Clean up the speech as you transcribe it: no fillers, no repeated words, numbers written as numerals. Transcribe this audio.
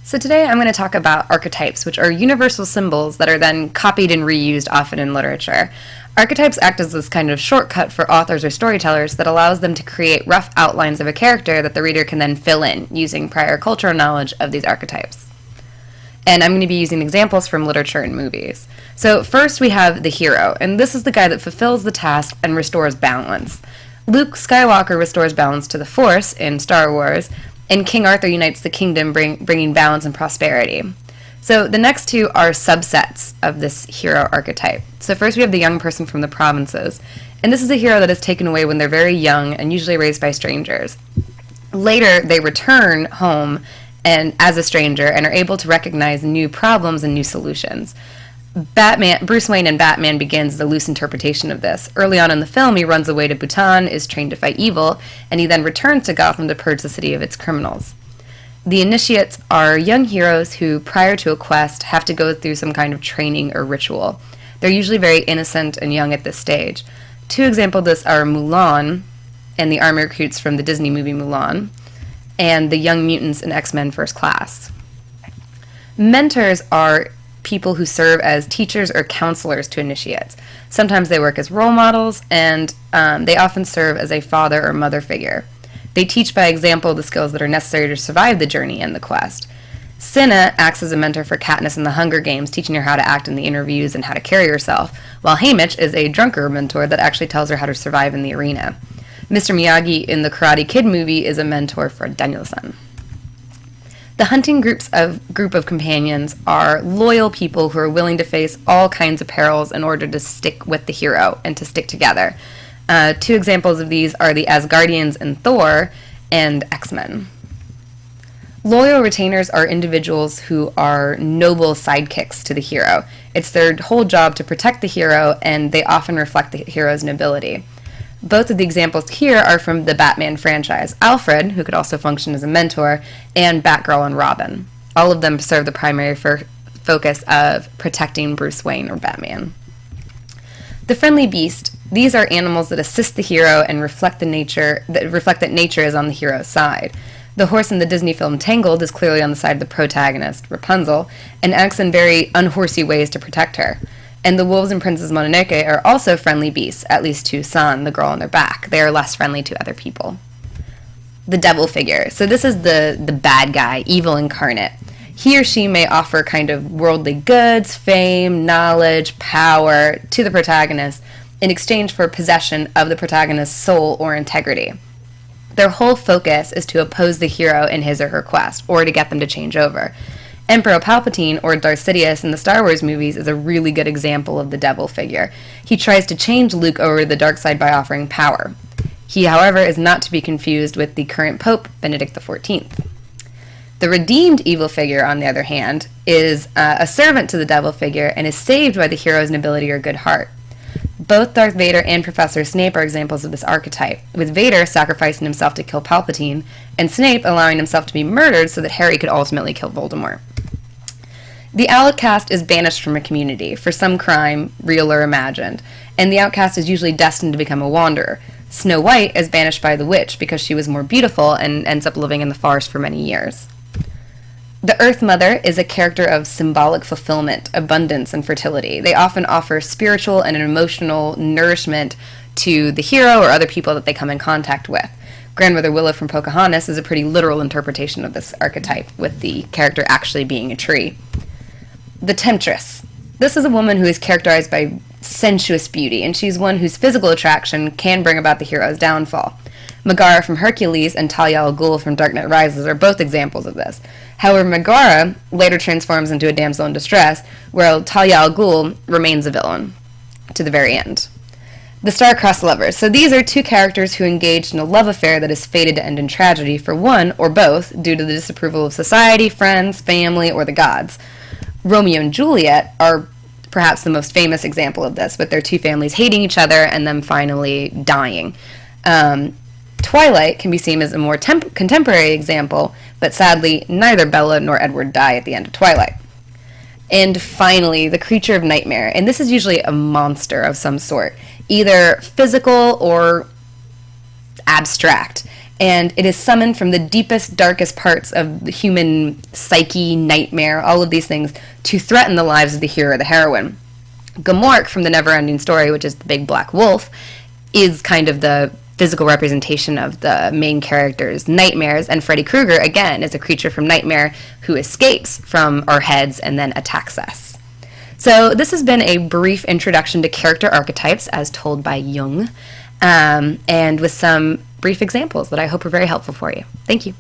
So today I'm going to talk about archetypes, which are universal symbols that are then copied and reused often in literature. Archetypes act as this kind of shortcut for authors or storytellers that allows them to create rough outlines of a character that the reader can then fill in using prior cultural knowledge of these archetypes. And I'm going to be using examples from literature and movies. So first we have the hero, and this is the guy that fulfills the task and restores balance. Luke Skywalker restores balance to the Force in Star Wars, and King Arthur unites the kingdom, bringing balance and prosperity. So the next two are subsets of this hero archetype. So first we have the young person from the provinces, and this is a hero that is taken away when they're very young and usually raised by strangers. Later, they return home and as a stranger and are able to recognize new problems and new solutions. Bruce Wayne in Batman begins the loose interpretation of this. Early on in the film, he runs away to Bhutan, is trained to fight evil, and he then returns to Gotham to purge the city of its criminals. The initiates are young heroes who, prior to a quest, have to go through some kind of training or ritual. They're usually very innocent and young at this stage. Two examples of this are Mulan and the army recruits from the Disney movie Mulan, and the Young Mutants in X-Men First Class. Mentors are people who serve as teachers or counselors to initiates. Sometimes they work as role models, and they often serve as a father or mother figure. They teach by example the skills that are necessary to survive the journey and the quest. Cinna acts as a mentor for Katniss in the Hunger Games, teaching her how to act in the interviews and how to carry herself, while Haymitch is a drunker mentor that actually tells her how to survive in the arena. Mr. Miyagi in the Karate Kid movie is a mentor for Daniel-san. The hunting group of companions are loyal people who are willing to face all kinds of perils in order to stick with the hero and to stick together. Two examples of these are the Asgardians in Thor and X-Men. Loyal retainers are individuals who are noble sidekicks to the hero. It's their whole job to protect the hero, and they often reflect the hero's nobility. Both of the examples here are from the Batman franchise. Alfred, who could also function as a mentor, and Batgirl and Robin. All of them serve the primary focus of protecting Bruce Wayne or Batman. The friendly beast. These are animals that assist the hero and reflect that nature is on the hero's side. The horse in the Disney film Tangled is clearly on the side of the protagonist, Rapunzel, and acts in very unhorsey ways to protect her. And the wolves in Princess Mononoke are also friendly beasts, at least to San, the girl on their back. They are less friendly to other people. The devil figure. So this is the bad guy, evil incarnate. He or she may offer kind of worldly goods, fame, knowledge, power to the protagonist in exchange for possession of the protagonist's soul or integrity. Their whole focus is to oppose the hero in his or her quest, or to get them to change over. Emperor Palpatine, or Darth Sidious in the Star Wars movies, is a really good example of the devil figure. He tries to change Luke over to the dark side by offering power. He, however, is not to be confused with the current Pope, Benedict XIV. The redeemed evil figure, on the other hand, is a servant to the devil figure and is saved by the hero's nobility or good heart. Both Darth Vader and Professor Snape are examples of this archetype, with Vader sacrificing himself to kill Palpatine, and Snape allowing himself to be murdered so that Harry could ultimately kill Voldemort. The outcast is banished from a community for some crime, real or imagined, and the outcast is usually destined to become a wanderer. Snow White is banished by the witch because she was more beautiful and ends up living in the forest for many years. The Earth Mother is a character of symbolic fulfillment, abundance, and fertility. They often offer spiritual and emotional nourishment to the hero or other people that they come in contact with. Grandmother Willow from Pocahontas is a pretty literal interpretation of this archetype, with the character actually being a tree. The Temptress. This is a woman who is characterized by sensuous beauty, and she's one whose physical attraction can bring about the hero's downfall. Megara from Hercules and Talia al Ghul from Dark Knight Rises are both examples of this. However, Megara later transforms into a damsel in distress, while Talia al Ghul remains a villain to the very end. The Star-Crossed Lovers. So these are two characters who engaged in a love affair that is fated to end in tragedy for one or both due to the disapproval of society, friends, family, or the gods. Romeo and Juliet are perhaps the most famous example of this, with their two families hating each other and them finally dying. Twilight can be seen as a more contemporary example, but sadly, neither Bella nor Edward die at the end of Twilight. And finally, the creature of nightmare, and this is usually a monster of some sort, either physical or abstract. and it is summoned from the deepest, darkest parts of the human psyche, nightmare, all of these things, to threaten the lives of the hero or the heroine. Gamork from the Neverending Story, which is the big black wolf, is kind of the physical representation of the main character's nightmares, and Freddy Krueger, again, is a creature from Nightmare who escapes from our heads and then attacks us. So this has been a brief introduction to character archetypes as told by Jung, and with some brief examples that I hope are very helpful for you. Thank you.